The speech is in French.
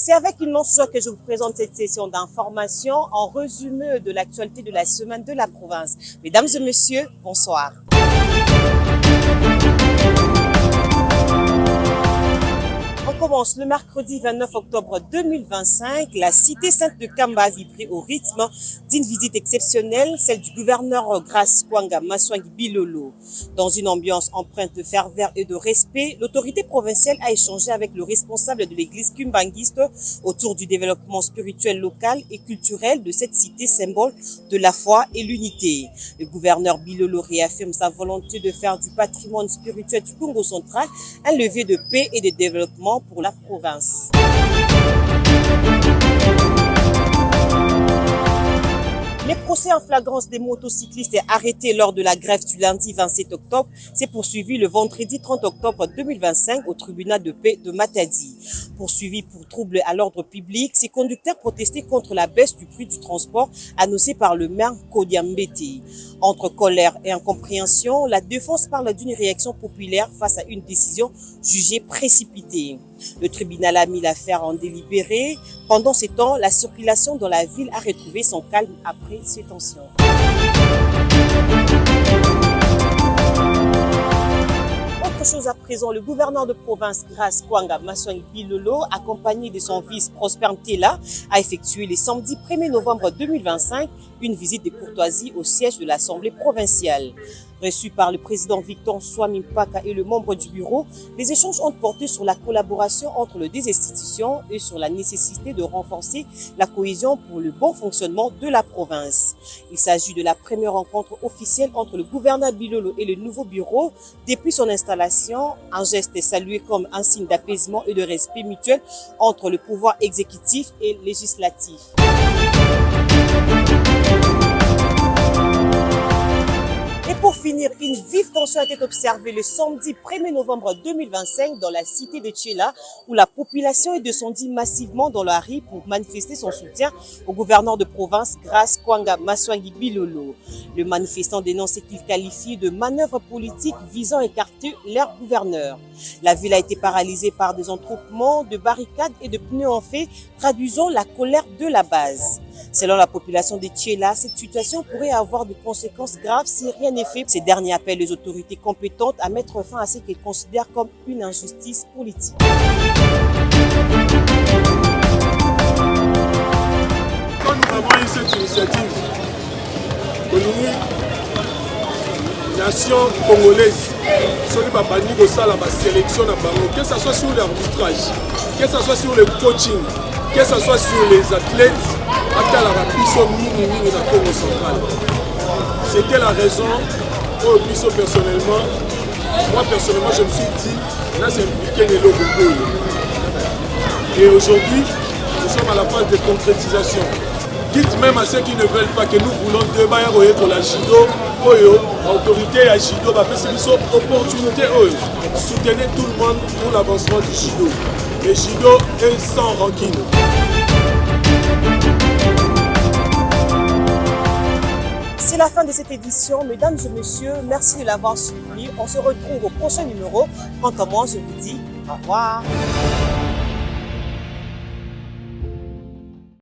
C'est avec immense joie que je vous présente cette session d'information en résumé de l'actualité de la semaine de la province. Mesdames et messieurs, bonsoir. On commence le mercredi 29 octobre 2025. La cité sainte de Kamba a vibré au rythme d'une visite exceptionnelle, celle du gouverneur Grace Kwanga Maswangi Bilolo. Dans une ambiance empreinte de ferveur et de respect, l'autorité provinciale a échangé avec le responsable de l'église kumbangiste autour du développement spirituel local et culturel de cette cité symbole de la foi et l'unité. Le gouverneur Bilolo réaffirme sa volonté de faire du patrimoine spirituel du Congo central un levier de paix et de développement pour la province. Les procès en flagrance des motocyclistes arrêtés lors de la grève du lundi 27 octobre s'est poursuivi le vendredi 30 octobre 2025 au tribunal de paix de Matadi. Poursuivis pour troubles à l'ordre public, ces conducteurs protestaient contre la baisse du prix du transport annoncée par le maire Kodiambete. Entre colère et incompréhension, la défense parle d'une réaction populaire face à une décision jugée précipitée. Le tribunal a mis l'affaire en délibéré. Pendant ce temps, la circulation dans la ville a retrouvé son calme après ces tensions. Autre chose à présent, le gouverneur de province Grace Kwanga Maswangi Bilolo, accompagné de son vice Prosper Mtela, a effectué le samedi 1er novembre 2025 une visite de courtoisie au siège de l'Assemblée provinciale. Reçu par le président Victor Swami Mpaka et le membre du bureau, les échanges ont porté sur la collaboration entre les deux institutions et sur la nécessité de renforcer la cohésion pour le bon fonctionnement de la province. Il s'agit de la première rencontre officielle entre le gouverneur Bilolo et le nouveau bureau depuis son installation, un geste salué comme un signe d'apaisement et de respect mutuel entre le pouvoir exécutif et législatif. Et pour finir, une vive tension a été observée le samedi 1er novembre 2025 dans la cité de Tchela, où la population est descendue massivement dans la rue pour manifester son soutien au gouverneur de province Grace Kwanga Maswangi Bilolo. Le manifestant dénonce ce qu'il qualifie de manœuvre politique visant à écarter leur gouverneur. La ville a été paralysée par des attroupements de barricades et de pneus en feu, traduisant la colère de la base. Selon la population de Tchela, cette situation pourrait avoir des conséquences graves si rien n'est fait. Ces derniers appellent les autorités compétentes à mettre fin à ce qu'ils considèrent comme une injustice politique. Quand nous avons eu cette initiative, la nation congolaise, la sélection, que ce soit sur l'arbitrage, que ce soit sur le coaching, que ce soit sur les athlètes, c'était la raison où personnellement, je me suis dit, là c'est impliqué le logo. Et aujourd'hui, nous sommes à la phase de concrétisation. Dites même à ceux qui ne veulent pas que nous voulons débattre pour la judo, l'autorité à judo, c'est une opportunité. Soutenez tout le monde pour l'avancement du judo. Le judo est sans rancune. C'est la fin de cette édition. Mesdames et messieurs, merci de l'avoir suivi. On se retrouve au prochain numéro. Quant à moi, je vous dis au revoir.